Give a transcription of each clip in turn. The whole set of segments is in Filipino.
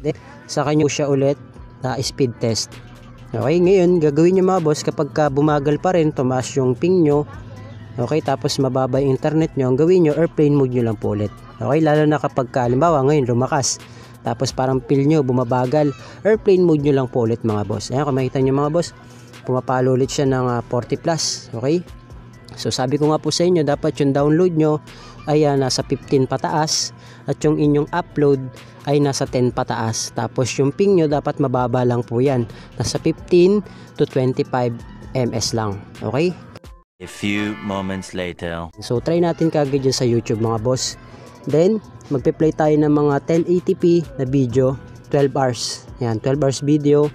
Then, saka nyo siya ulit speed test. Okay, ngayon gagawin nyo mga boss kapag bumagal pa rin, tumaas yung ping nyo, okay, tapos mababa yung internet nyo, ang gawin nyo, airplane mode nyo lang po ulit. Okay, lalo na kapag halimbawa ngayon lumakas, tapos parang pil nyo bumabagal, airplane mode nyo lang po ulit mga boss. Ayan, kung makita nyo mga boss, pumapalo ulit siya ng 40 plus. Okay, so sabi ko nga po sa inyo, dapat yung download nyo ay nasa 15 pataas at yung inyong upload ay nasa 10 pataas. Tapos yung ping nyo dapat mababa lang po yan, nasa 15 to 25 ms lang. Okay, a few moments later. so try natin kagad dyan sa YouTube mga boss. Then magpe-play tayo ng mga 1080p na video, 12 hours. Yan, 12 hours video.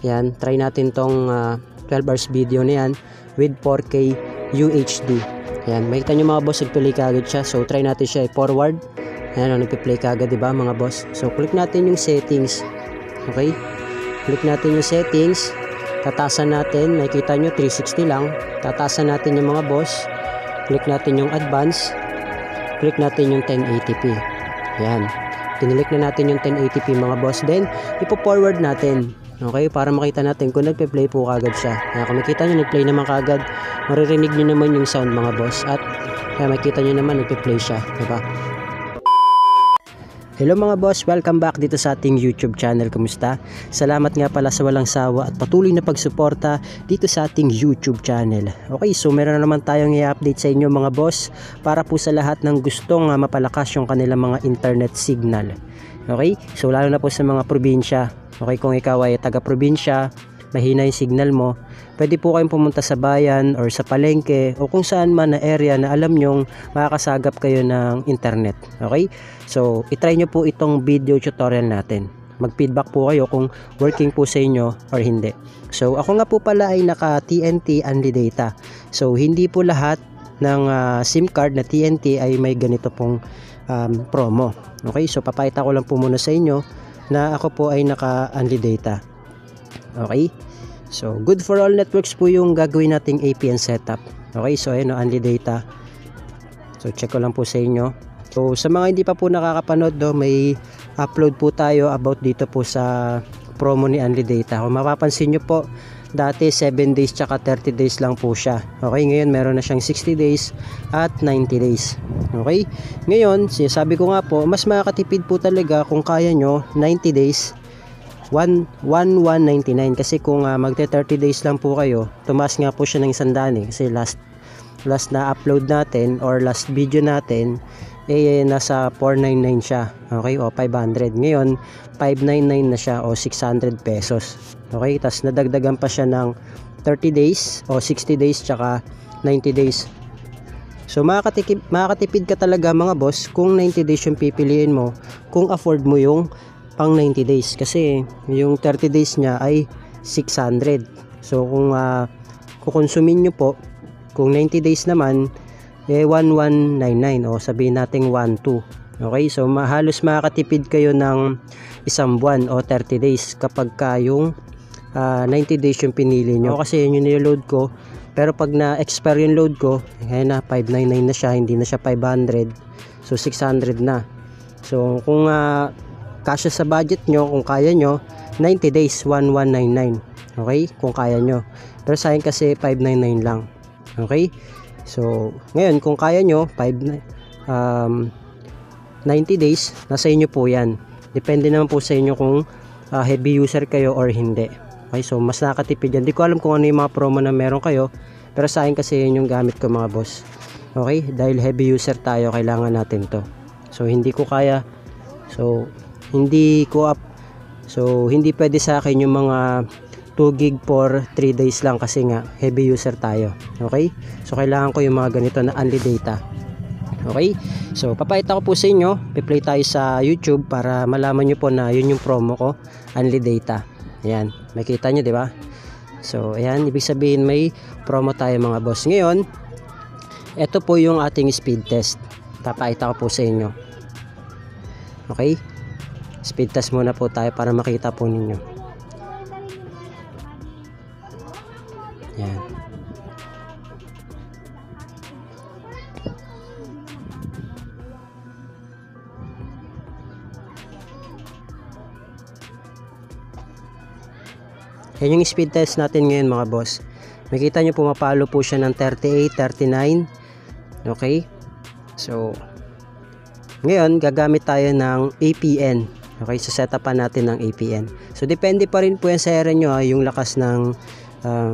Yan, try natin tong 12 hours video na yan with 4K UHD. Yan, makita nyo mga boss, nag-play kagad siya. So try natin siya i-forward. Ayan, nagpe-play kagad, diba mga boss? So click natin yung settings. Okay, click natin yung settings, tatasan natin, nakikita nyo 360 lang. Tatasan natin yung mga boss, click natin yung advance, click natin yung 1080p. Ayan, tinilik na natin yung 1080p mga boss. Then ipo-forward natin, okay, para makita natin kung nagpe-play po kagad siya. Ayan, kung makita nyo nag-play naman kagad, maririnig nyo naman yung sound mga boss. At ayan, makita nyo naman nagpe-play siya, diba? Hello mga boss, welcome back dito sa ating YouTube channel. Kumusta? Salamat nga pala sa walang sawa at patuloy na pagsuporta dito sa ating YouTube channel. Okay, so meron na naman tayong i-update sa inyo mga boss, para po sa lahat ng gustong mapalakas yung kanilang mga internet signal. Okay, so lalo na po sa mga probinsya. Okay, kung ikaw ay taga-probinsya, mahina yung signal mo, pwede po kayong pumunta sa bayan or sa palengke o kung saan man na area na alam nyong makakasagap kayo ng internet. Okay, so itry nyo po itong video tutorial natin. Mag-feedback po kayo kung working po sa inyo or hindi. So ako nga po pala ay naka TNT Unli Data. So hindi po lahat ng SIM card na TNT ay may ganito pong promo. Okay, so papakita ko lang po muna sa inyo na ako po ay naka Unli Data. Okay, so good for all networks po yung gagawin nating APN setup. Okay, so ayun, Unli Data. So check ko lang po sa inyo. So sa mga hindi pa po nakakapanood, may upload po tayo about dito po sa promo ni Unli Data. Kung mapapansin nyo po, dati 7 days tsaka 30 days lang po siya. Okay, ngayon meron na siyang 60 days at 90 days. Okay, ngayon sinasabi ko nga po, mas makakatipid po talaga kung kaya nyo 90 days 1199, kasi kung magte 30 days lang po kayo, tumaas nga po siya ng 100 kasi last na upload natin or last video natin nasa 499 siya. Okay, o 500. Ngayon 599 na siya o 600 pesos. Okay, tas nadagdagan pa siya ng 30 days o 60 days tsaka 90 days. So makakatipid ka talaga mga boss kung 90 days yung pipiliin mo, kung afford mo yung pang 90 days, kasi yung 30 days niya ay 600. So kung kukonsumin nyo po, kung 90 days naman 1199 o sabihin natin 12. Okay, so halos makakatipid kayo ng isang buwan o 30 days kapag yung 90 days yung pinili nyo, kasi yun yung niload ko. Pero pag na-expire yung load ko, ngayon na 599 na siya, hindi na siya 500, so 600 na. So kung kasya sa budget nyo, kung kaya nyo, 90 days 1199. Okay, kung kaya nyo. Pero sa akin kasi 599 lang. Okay, so ngayon kung kaya nyo 90 days, nasa inyo po yan. Depende naman po sa inyo kung heavy user kayo or hindi. Okay, so mas nakakatipid yan. Di ko alam kung ano yung mga promo na meron kayo, pero sa akin kasi yun yung gamit ko mga boss. Okay, dahil heavy user tayo, kailangan natin to. So hindi ko kaya, so hindi ko up, so hindi pwede sa akin yung mga 2 gig for 3 days lang, kasi nga heavy user tayo. Okay, so kailangan ko yung mga ganito na Unli Data. Okay, so papakita ko po sa inyo, i-play tayo sa YouTube para malaman nyo po na yun yung promo ko, Unli Data. Ayan, makita nyo, di ba? So ayan, ibig sabihin may promo tayo mga boss. Ngayon, ito po yung ating speed test, papakita ko po sa inyo. Okay, speed test muna po tayo para makita po ninyo. Yan. Yan yung speed test natin ngayon mga boss. Makita nyo pumapalo po siya ng 38, 39. Okay? So, ngayon gagamit tayo ng APN. Okay? So, setupan natin ng APN. So, depende pa rin po yan sa area nyo, yung lakas ng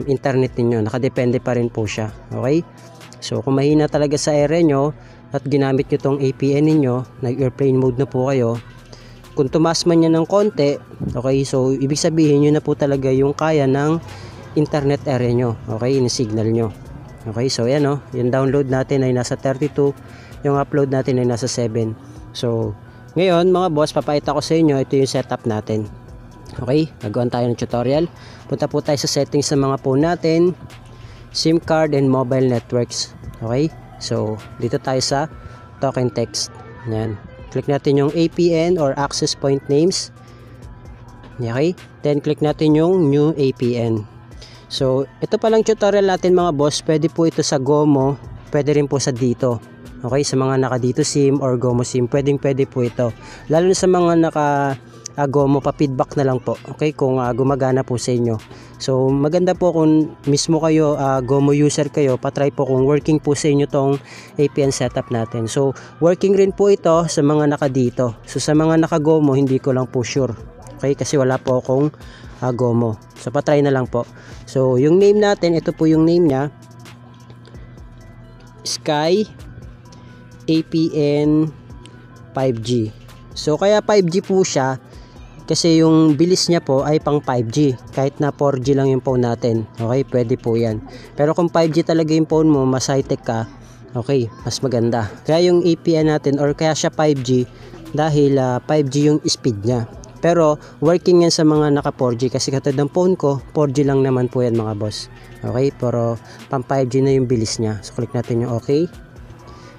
internet ninyo. Nakadepende pa rin po siya. Okay? So, kung mahina talaga sa area nyo at ginamit nyo tong APN ninyo, nag-airplane mode na po kayo, kung tumas man yan ng konti, okay, so ibig sabihin yun na po talaga yung kaya ng internet area nyo, okay, yung signal nyo. Okay, so yan o, yung download natin ay nasa 32, yung upload natin ay nasa 7. So, ngayon mga boss, papakita ko sa inyo, ito yung setup natin. Okay, nagawan tayo ng tutorial. Punta po tayo sa settings sa mga phone natin, SIM card and mobile networks. Okay, so dito tayo sa talk and text. Yan. Click natin yung APN or access point names. Okay? Then click natin yung new APN. So, ito palang tutorial natin mga boss. Pwede po ito sa GOMO. Pwede rin po sa dito. Okay? Sa mga naka dito SIM or GOMO SIM, pwede po ito. Lalo na sa mga naka GOMO, pa-feedback na lang po. Okay? Kung gumagana po sa inyo. So, maganda po kung mismo kayo GOMO user kayo, patry po kung working po sa inyo tong APN setup natin. So, working rin po ito sa mga naka dito. So, sa mga naka GOMO, hindi ko lang po sure. Okay? Kasi wala po akong GOMO. So, patry na lang po. So, yung name natin, ito po yung name niya. Sky APN 5G. So, kaya 5G po siya kasi yung bilis niya po ay pang 5G. Kahit na 4G lang yung phone natin. Okay, pwede po yan. Pero kung 5G talaga yung phone mo, mas high-tech ka, okay, mas maganda. Kaya yung APN natin, or kaya siya 5G, dahil 5G yung speed niya. Pero working yan sa mga naka 4G. Kasi katulad ng phone ko, 4G lang naman po yan mga boss. Okay, pero pang 5G na yung bilis niya. So, click natin yung okay.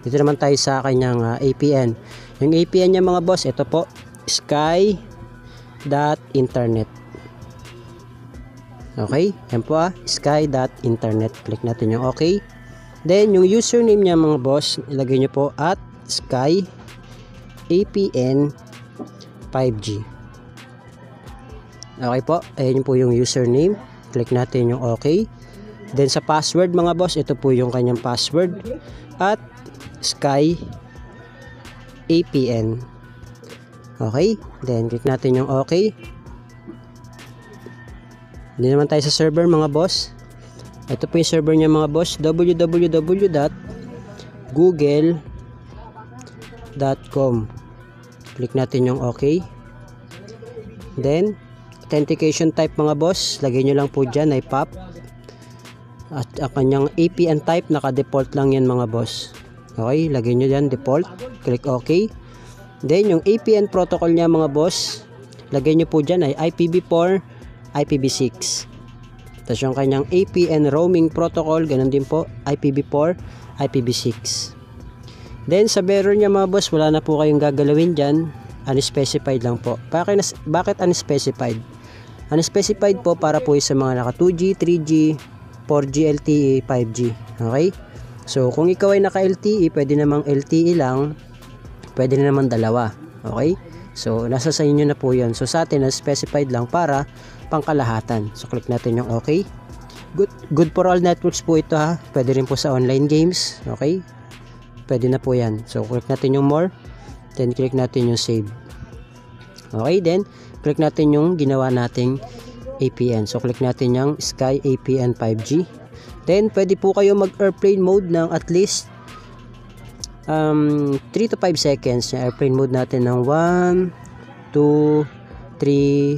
Dito naman tayo sa kanyang APN. Yung APN niya mga boss, ito po, sky.internet. Okay, yan po sky.internet. Click natin yung okay. Then yung username niya mga boss, ilagay nyo po at sky APN 5G. Okay po, ayan po yung username. Click natin yung okay. Then sa password mga boss, ito po yung kanyang password at sky APN. Okay, then click natin yung okay. Hindi naman tayo sa server mga boss. Ito po yung server niya mga boss, www.google.com. Click natin yung okay. Then authentication type mga boss, lagay nyo lang po dyan ay POP. At ang kanyang APN type, naka-default lang yan mga boss. Okay, lagay nyo dyan default. Click OK. Then yung APN protocol niya mga boss, lagay nyo po dyan ay IPv4, IPv6. Tapos yung kanyang APN roaming protocol, ganun din po, IPv4, IPv6. Then sa bearer niya mga boss, wala na po kayong gagalawin dyan. Unspecified lang po. Bakit unspecified? Unspecified po para po sa mga naka 2G, 3G, 4G, LTE, 5G. Okay? So, kung ikaw ay naka LTE, pwede namang LTE lang, pwede na naman dalawa. Okay? So, nasa sa inyo na po yan. So, sa atin, specified lang para pangkalahatan. So, click natin yung okay. Good for all networks po ito ha. Pwede rin po sa online games. Okay? Pwede na po yan. So, click natin yung more. Then, click natin yung save. Okay, then, click natin yung ginawa nating APN. So, click natin yung Sky APN 5G. Then, pwede po kayo mag-airplane mode ng at least 3 to 5 seconds. Yung airplane mode natin ng 1, 2, 3,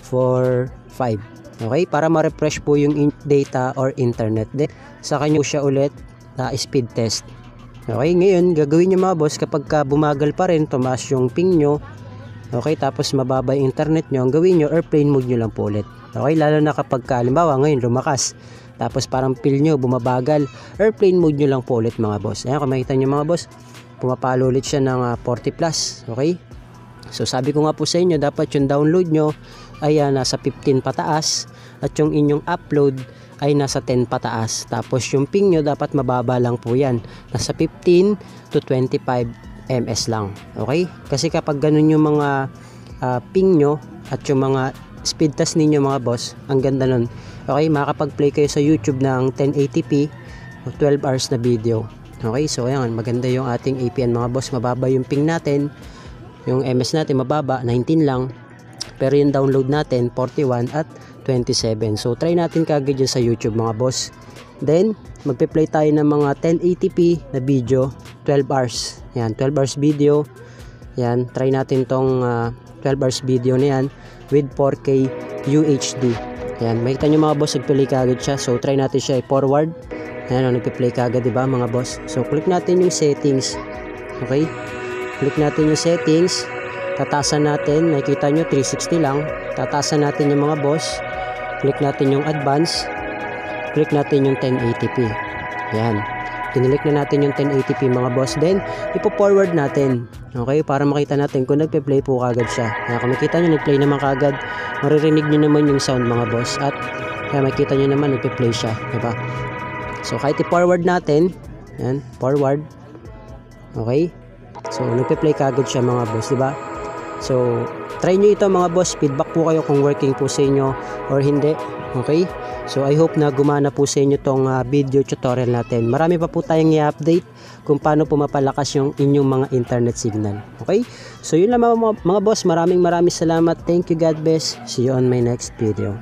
4, 5. Okay, para ma-refresh po yung data or internet. Then, saka nyo siya ulit na speed test. Okay, ngayon, gagawin nyo mga boss kapag bumagal pa rin, tumaas yung ping nyo. Okay, tapos mababa yung internet nyo, ang gawin nyo, airplane mode nyo lang po ulit. Okay, lalo na kapag halimbawa ngayon lumakas, tapos parang pil nyo bumabagal, airplane mode nyo lang po ulit mga boss. Ayan, kung makita nyo mga boss, pumapalo ulit siya ng 40 plus. Okay, so sabi ko nga po sa inyo, dapat yung download nyo ay nasa 15 pataas at yung inyong upload ay nasa 10 pataas. Tapos yung ping nyo dapat mababa lang po yan, nasa 15 to 25 ms lang. Okay? Kasi kapag ganun yung mga ping nyo at yung mga speed test ninyo mga boss, ang ganda nun. Okay, makakapag-play kayo sa YouTube ng 1080p o 12 hours na video. Okay, so ayan, maganda yung ating APN mga boss. Mababa yung ping natin, yung MS natin mababa, 19 lang. Pero yung download natin, 41 at 27. So try natin kagad dyan sa YouTube mga boss. Then, magpe-play tayo ng mga 1080p na video, 12 hours. Yan, 12 hours video. Yan, try natin tong 12 hours video na yan with 4K UHD. Yan, makita nyo mga boss, nag-play kagad siya. So try natin siya i-forward. Yan, nag-play kagad, diba mga boss? So click natin yung settings. Okay? Click natin yung settings. Tatasan natin, nakikita nyo 360 lang. Tatasan natin yung mga boss. Click natin yung advance. Click natin yung 1080p. Yan. Kinilik na natin yung 1080p mga boss. Then, ipo-forward natin. Okay? Para makita natin kung nagpe-play po kagad siya. Kaya kung makita nyo, nag-play naman kagad, maririnig nyo naman yung sound mga boss. At kaya makita nyo naman, nagpe-play siya. Diba? So, kahit i-forward natin, yan, forward. Okay? So, nagpe-play kagad siya mga boss. Diba? So, try nyo ito mga boss. Feedback po kayo kung working po sa inyo or hindi. Okay? So, I hope na gumana po sa inyo tong video tutorial natin. Marami pa po tayong i-update kung paano po mapalakas yung inyong mga internet signal. Okay? So, yun lang mga boss. Maraming salamat. Thank you. God bless. See you on my next video.